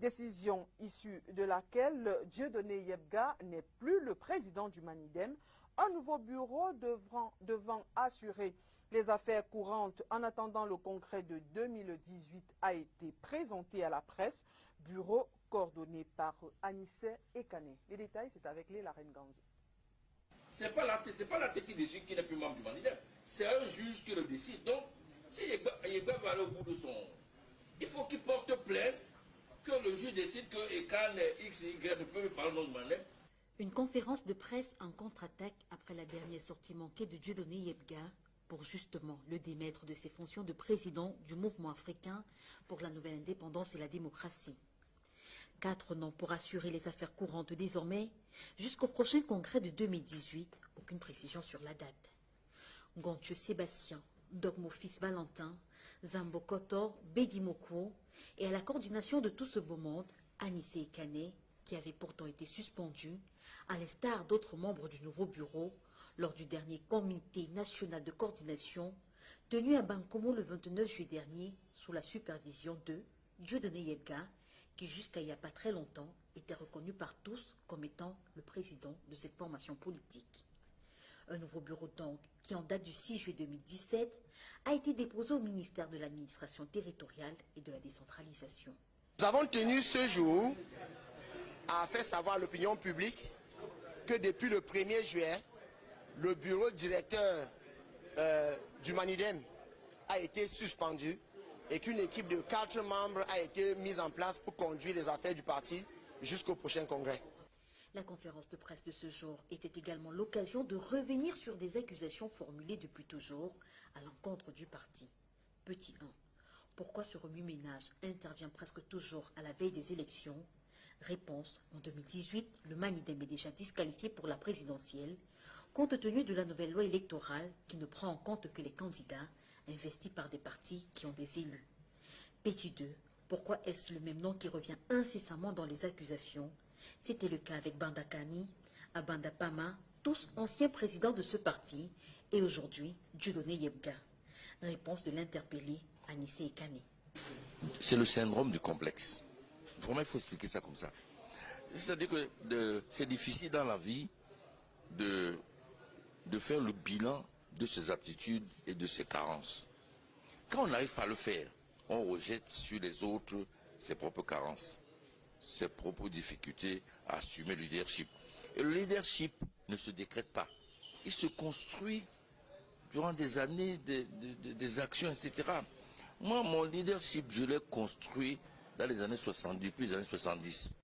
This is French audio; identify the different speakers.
Speaker 1: Décision issue de laquelle Dieudonné Yebga n'est plus le président du Manidem. Un nouveau bureau devant assurer les affaires courantes en attendant le congrès de 2018 a été présenté à la presse. Bureau coordonné par Anissé Ekane. Les détails, c'est avec Léla Renganji.
Speaker 2: Ce n'est pas la tête qui décide qui n'est plus membre du Manidem. C'est un juge qui le décide. Donc, si Yebga va aller au bout de son... Il faut qu'il porte plainte que le juge décide que Ekane X et Y ne peut pas parler au nom du Manidem.
Speaker 3: Une conférence de presse en contre-attaque après la dernière sortie manquée de Dieudonné Yebga pour justement le démettre de ses fonctions de président du mouvement africain pour la nouvelle indépendance et la démocratie. 4 noms pour assurer les affaires courantes désormais jusqu'au prochain congrès de 2018. Aucune précision sur la date. Gontieux Sébastien, Dogmo-Fils Valentin, Zambo Kotor, Bédimoko et à la coordination de tout ce beau monde, Anissé Ekane, qui avait pourtant été suspendu, à l'instar d'autres membres du nouveau bureau, lors du dernier comité national de coordination tenu à Bankomo le 29 juillet dernier sous la supervision de Dieudonné Yebga, qui jusqu'à il n'y a pas très longtemps était reconnu par tous comme étant le président de cette formation politique. Un nouveau bureau donc, qui en date du 6 juillet 2017, a été déposé au ministère de l'administration territoriale et de la décentralisation.
Speaker 4: Nous avons tenu ce jour à faire savoir à l'opinion publique que depuis le 1er juillet, le bureau directeur du Manidem a été suspendu et qu'une équipe de 4 membres a été mise en place pour conduire les affaires du parti jusqu'au prochain congrès.
Speaker 3: La conférence de presse de ce jour était également l'occasion de revenir sur des accusations formulées depuis toujours à l'encontre du parti. Petit 1. Pourquoi ce remue-ménage intervient presque toujours à la veille des élections? Réponse. En 2018, le Manidem est déjà disqualifié pour la présidentielle, compte tenu de la nouvelle loi électorale qui ne prend en compte que les candidats investis par des partis qui ont des élus. Petit 2. Pourquoi est-ce le même nom qui revient incessamment dans les accusations? C'était le cas avec Bandakani, Abanda Pama, tous anciens présidents de ce parti, et aujourd'hui, Dieudonné Yebga. Réponse de l'interpellé Anissé Ekane.
Speaker 2: C'est le syndrome du complexe. Vraiment, il faut expliquer ça comme ça. C'est-à-dire que c'est difficile dans la vie de faire le bilan de ses aptitudes et de ses carences. Quand on n'arrive pas à le faire, on rejette sur les autres ses propres carences, ses propres difficultés à assumer le leadership. Et le leadership ne se décrète pas. Il se construit durant des années, des actions, etc. Moi, mon leadership, je l'ai construit dans les années 70, puis les années 70.